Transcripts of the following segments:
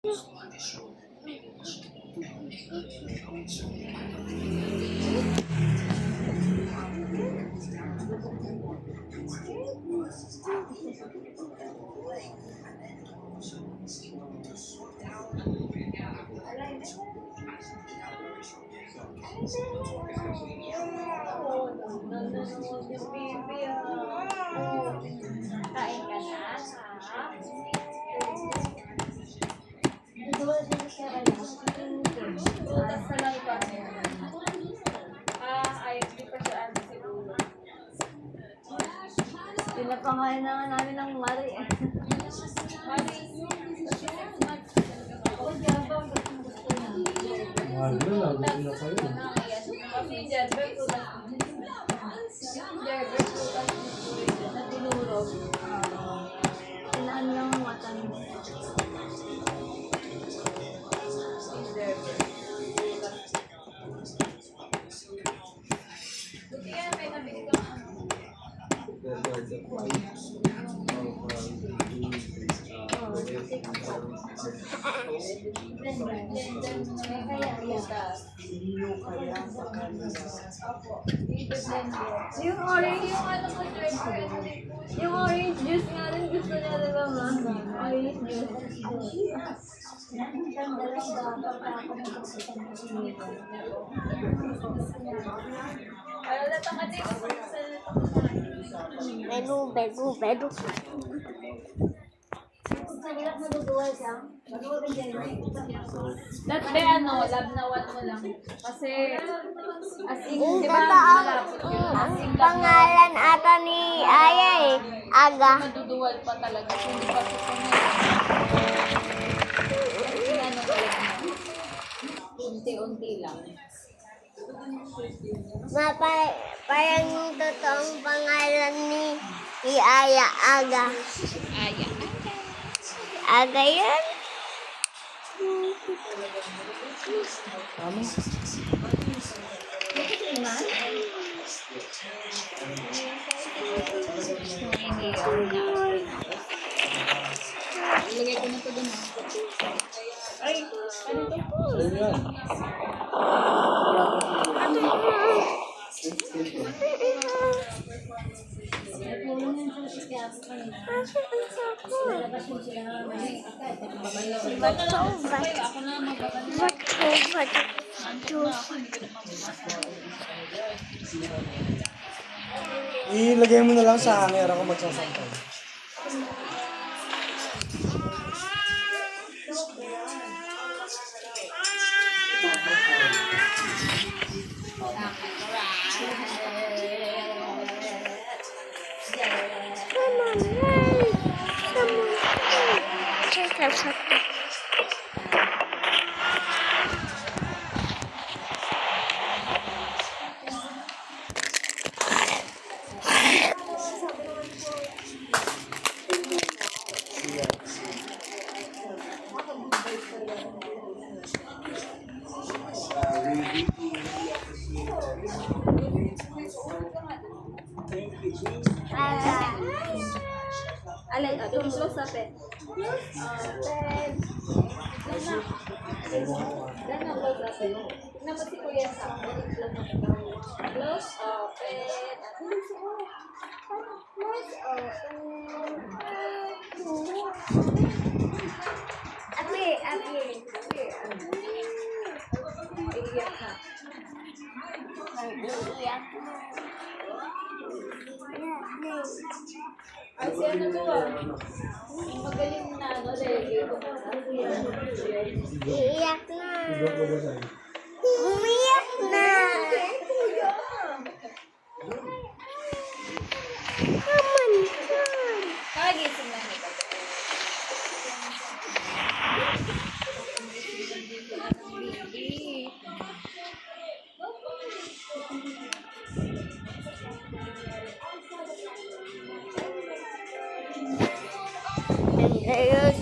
Kain ka na, ha? Butas na lang ba? Ayos, di pa siya ano siguro. Pinapangalan na nga namin ng Mari eh. Mali, kasi next month. Mahal na, lagi na kayo. Kasi Jerber, butas. Jerber, butas na tinurog. Sinaan lang ang mata niya. Buti nga may nabili kang ano. Yung orange, Yung ano ko, Jerber, yung orange juice nga rin gusto niya, di ba ma? Orange juice. Ayaw na tamatin. Bedu. That be ano, labnawan mo lang. Kasi, as in, di ba, Totoo. malapit yun. As in, Pangalan ata ni Aya eh. Aga. maduduwal pa talaga. Kung hindi pa susunod. Kasi ano talaga. Unti-unti lang. Parang yung totoong pangalan ni Aya. Aga. Aya. Aga yun? Ilagay ko na ito dun. Ay, ano to? Sa'yo yan. Ako na magbabalik. Ilagay mo na lang sa hanger ako magsasampay. Alay, close up eh. Gana close up eh. Tingnan mo si Kuya Sam. Close open. Iiyak na. Ay, si ano to ah? Magaling na ano, Lely. Iiyak na. Ibang ko ba sa'yo? Umiyak na. Naman yan. Kagising na nito. Ayun.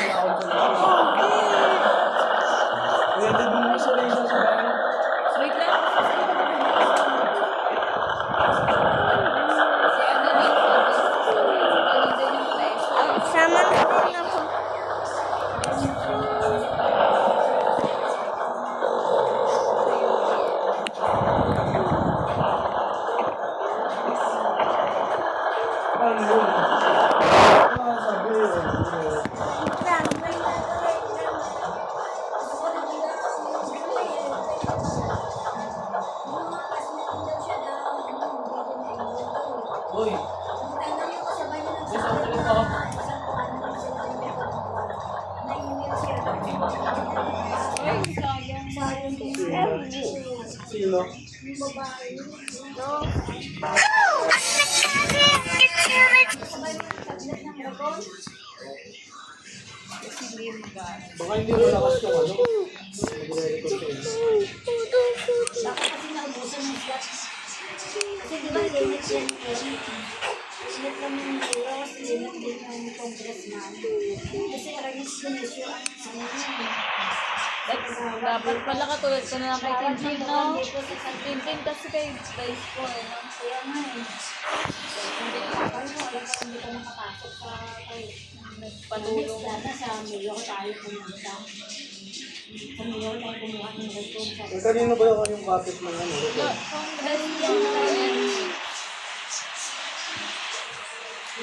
out sa lahat. Kaya di bumili sa Reza sa bahay. Wait lang. Si ano din po. Ano din yung place. Sama na din ako. Ano yun? Sabi yun. Uy, sino? Baka hindi mo lakas yung ano. Magre-record kayo. Kasi di ba limit yan eh. Limit lang yung euro, limit din yung congressman. Kasi recognition ang Dapat pala katulad ka na lang kay Tintin, no? Tintin kasi kay Vice po, eh, no? kaya nga eh. Parang wala ka hindi ka nakapasok sa Patulong. sana sa mayor tayo pumunta. Sa mayor tayo kumuha ng record sa Eh, kanino ba yung kapit ng ano? Congress yan na yan.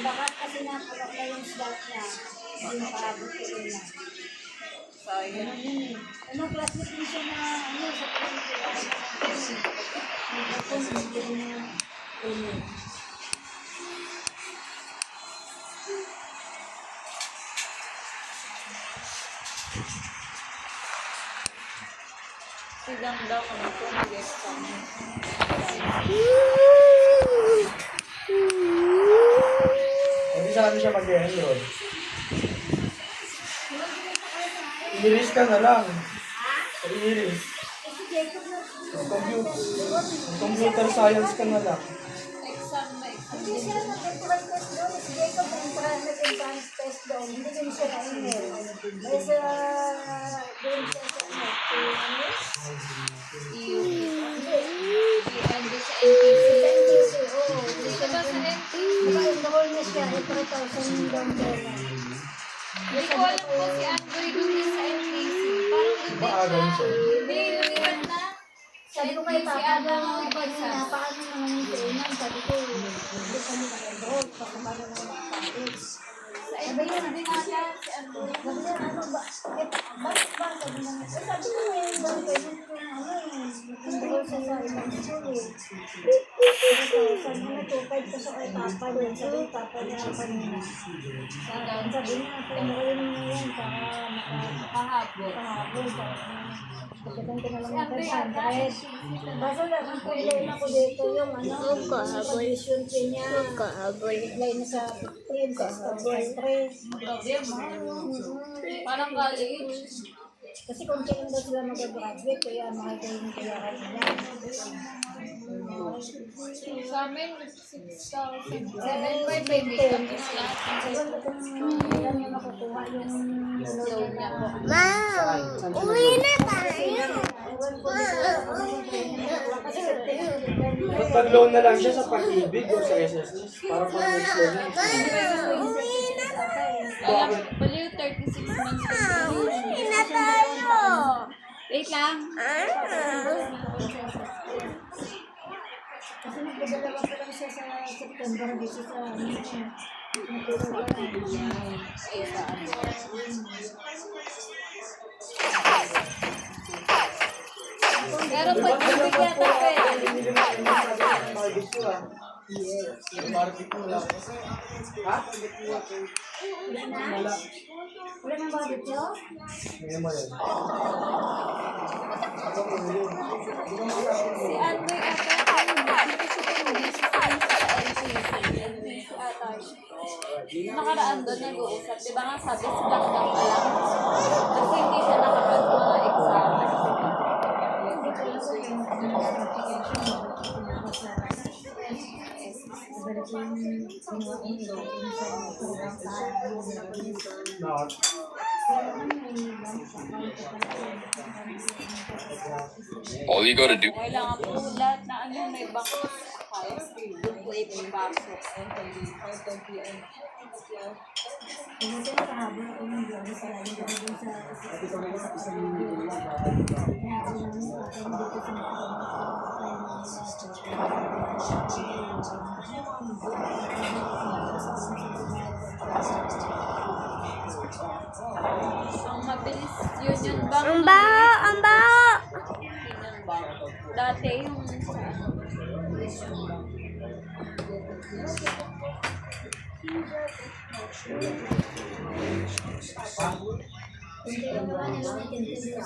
baka kasi napalak na yung slot niya. Hindi makaabot ko yun na. Sayang. Ano, classmate din siya na ano, sa Silang daw kung ito mag-exam. Hindi sa akin siya mag-enroll. I-release ka na lang. I-release. Computer science ka na lang. Exam na exam. Hindi siya nag-entrance test doon. Si Jacob nag-entrance test doon. Hindi din siya na-email. May sa doon siya sa Ando sa NTC. Dito ba sa NTC? Naka-enroll na siya. 3,000 down there. Hindi ko alam po si Androy dun din sa NTC. Parang dun din Maagan siya. siya. Hindi, lumipat na. Sabi ko kay NTC Papa ata na ang kanina, paano naman yung training? Sabi ko, hindi kami naka-enroll. Paano naman makapalit? Sabi niya, Hindi ata si Androy. sabi niya, ano ba? Bakit ba? Sabi niya, sabi ko ngayon daw kayo yung ano, enroll siya sa ibang school eh. Sabi niya, 2,500 kasi kay Papa doon. Sabi ni Papa niya kanina. Sabi niya, enroll mo yan para Kahapon. makahabol. Kasi kung lang ng 500. Kaso lang, ang problema ko dito yung ano, sa condition fee niya. Reply na sa 15, sa 3. Grabe, mahal. Parang college. Kasi kung kailan daw sila mag-graduate, kaya makikita yung kailangan nila. Sa amin, 6,000. 7,500 may makeup na lahat. Ewan ko kung kailan niya makukuha yung Loan niya po. Uwi na tayo. ewan ko kasi Ba't pag-loan na lang siya sa Pag-ibig o sa SSS? Para pang next level. Alam, baliw 36 months ko. Uwi na tayo. Wait lang. Kasi nagdadalawa pa lang siya sa September, dito sa Pero pag-ibig yata ka eh. Barbecue ah. Yes. Barbecue lang. Ha? Wala. wala nang barbecue? Ngayon mo yan. Si Andre ata, hindi ko hindi si Science sa NTC ata siya. Nakaraan doon nag-uusap. Di ba nga sabi si Black Duck pa lang? Kasi hindi siya nakapag mga exam. Lahat. All you gotta do. Kailangan po lahat na ano may bank account. Doon po ipapasok. Kasi nakahabol ako ng vlog sa lagi kami dun sa Ang mabilis yun bank. Ang baho! Ang baho! Union Bank. Dati yung kung ginagawa nila ang tintin sa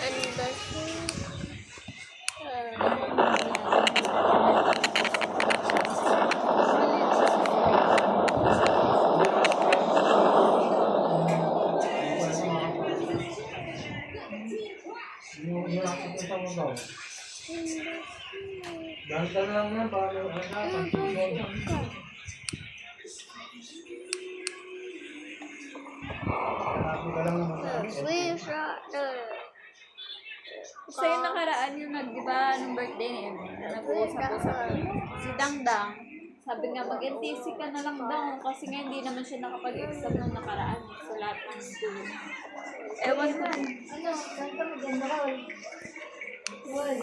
Ano ba siya? Dahil ka na lang na, para Sweet brother. sa yung nakaraan yung di ba, nung birthday niya, nag-uusap-usap si Dangdang, sabi nga mag-NTC ka na lang daw kasi nga hindi naman siya nakapag-exam nung nakaraan sa lahat ng school. Ewan ko. ano, saan ka maganda ka? Wal.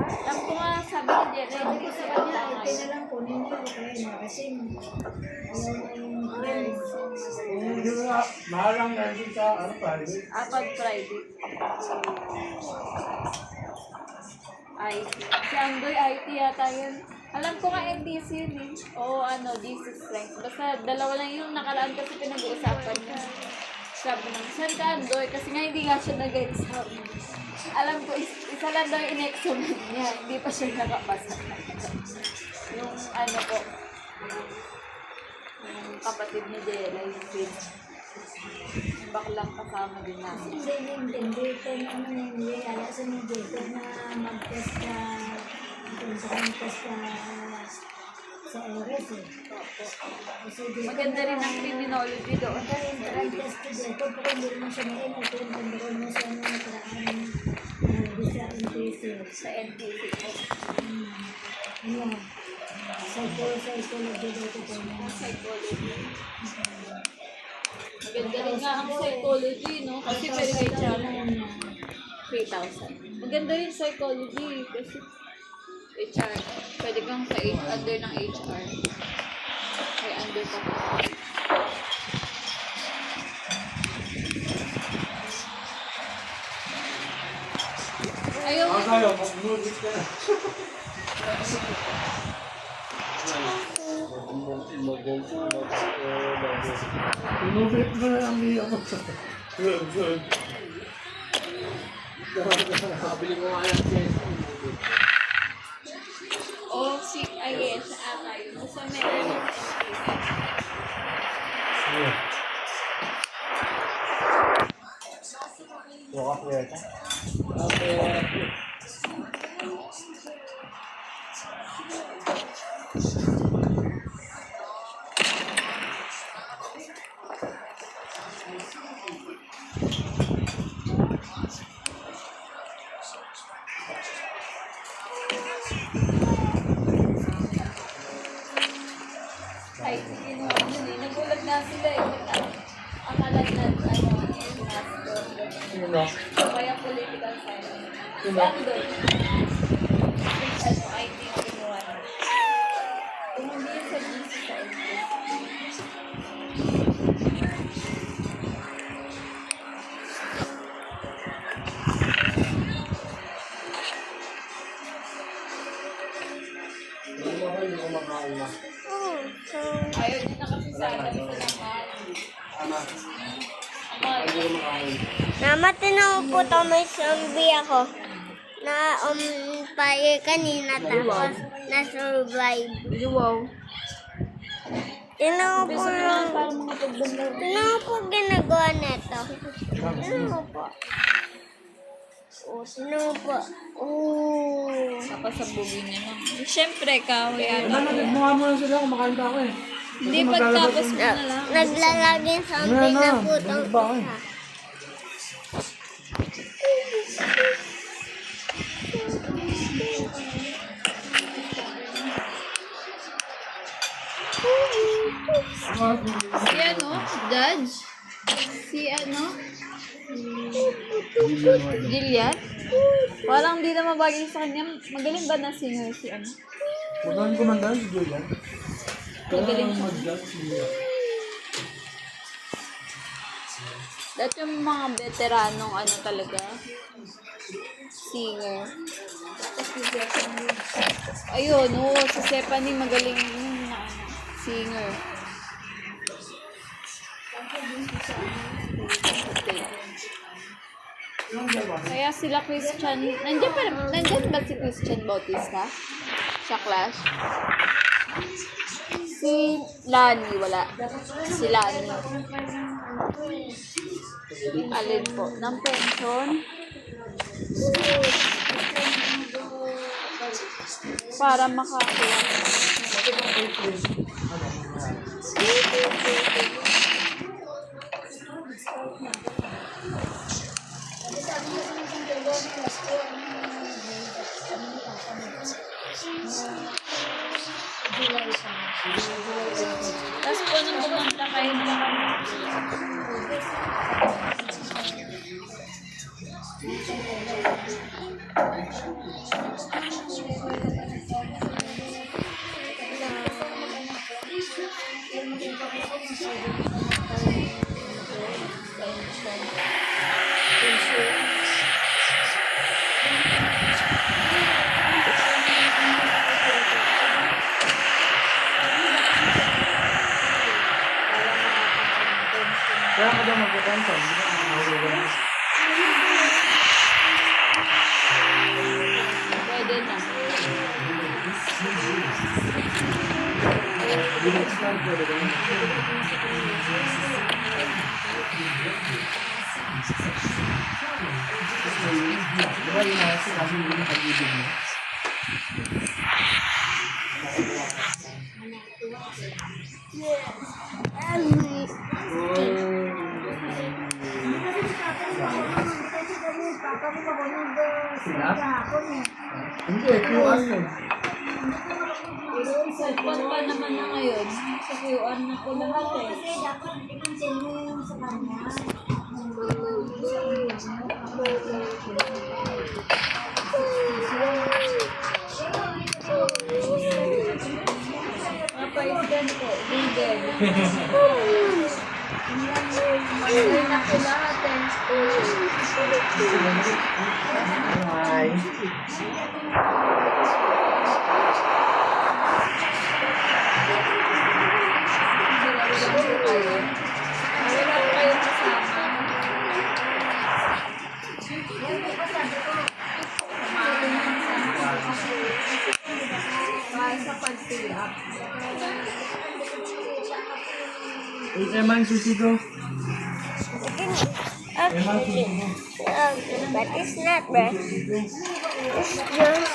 Alam ko nga, sabi ni Jerry, Sabi ko sa kanya, ito na lang kunin niyo kaya na kasi ayaw na yung friends. Hindi mo na, mahalang na rin sa private. Apag private. IT. Si Andoy, IT yata yun. Alam ko nga NTC yun eh. O ano, DC strength. Basta dalawa lang yung nakaraan kasi pinag-uusapan niya. Sabi naman, saan ka Andoy? Kasi nga hindi nga siya nag-exam. Alam ko, isa lang daw yung in-exam niya. Hindi pa siya nakapasa. Yung ano po, yung kapatid ni Jella, yung kid. Yung baklang kasama din namin. Hindi nintindi ito na ano yung nilala sa ni Jacob na mag-test ka mag-test ka sa oras eh. Kasi Jacob Maganda rin ang criminology doon. ang test ni Jacob pero hindi naman siya na-in ito yung pandaron mo sa ano nakaraan sa NTC. Sa NTC po. Ano? Psychology daw ito na. Psychology. Maganda rin nga ang psychology, no? Kasi pwede kay Chara 3,000. Maganda rin psychology kasi HR. Pwede kang sa under ng HR. Kaya under ka pa. Ayaw mo. Tayo, mag-music ka na. Inubit mo na lang niya mo. Nakabili mo nga lang siya. Oh, si, ay yes, ata yun. Basta meron yung Bukas mo yata. Ay, kinuha yun eh. Nagulat na sila eh. Akala na, ano, yung master. Sino? Kaya political science. Sino? Ano, IT yung kinuha na. Kung hindi yun sa GC sa NTC. Hindi mo kayo kumakain na. Ayaw niya na kasi sa alam sa naman. Ama, Ama, hindi ko makain. Mama, tinawag po to, may zombie ako. Na paye kanina tapos na-survive. wow. Tinawag po Para mga pagbanda. ginagawa nito. Ano po? Ano po? Oh. Papasabugin niya lang. Siyempre, kahoy ata. Mukha mo lang sila, kumakain pa ako eh. Hindi, pagtapos mo na lang. Naglalaging something na putang isa. Si ano? Judge? Si ano? Gillian? Parang di naman bagay sa kanya. Magaling ba na singer si ano? Magaling kumanda si Julian. Magaling siya. Mag-judge si Julian. Dahil yung mga veteranong ano talaga, singer. Ayun, oo, si Stephanie magaling yun na ano, singer. Kaya sila Christian, nandiyan ba si Christian Bautista? Sa Clash? Si Lani, wala. Si Lani. Alin po? Ng pension? Para makakuha. Tapos po nung pumunta kayo na Kaya ka daw mag-pension. Hindi ka makakawala. pwede na. Bilis lang pwede rin. Diba yun na kasi hindi na pag-ibig mo? Sila? Hindi, QR yun. Cellphone pa naman na ngayon. Sa QR na po lahat eh. Kasi dapat i-cancel mo yung sa kanya. Mapa-scan po. Google. Magaling na po lahat eh. Hi. Wala po kayo kasama. Para sa pag-fill up. Eman susi ko. Actually, but it's not bread. It's just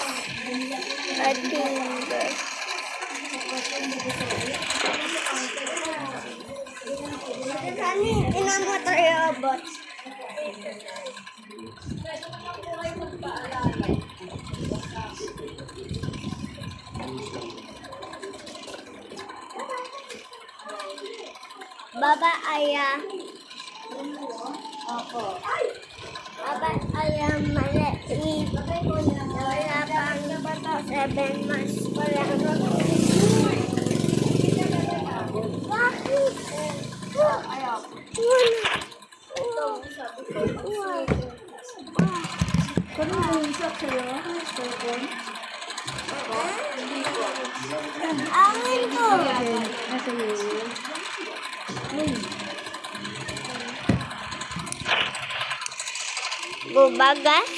a finger. Kani, inamotor yung bot. Baba ayah. Baba ayah maliit. Wala pang 7 months pa lang. Bakit? Kano bumsak sa'yo? Cellphone? Amin ko. Nasa iyo. Bubagas.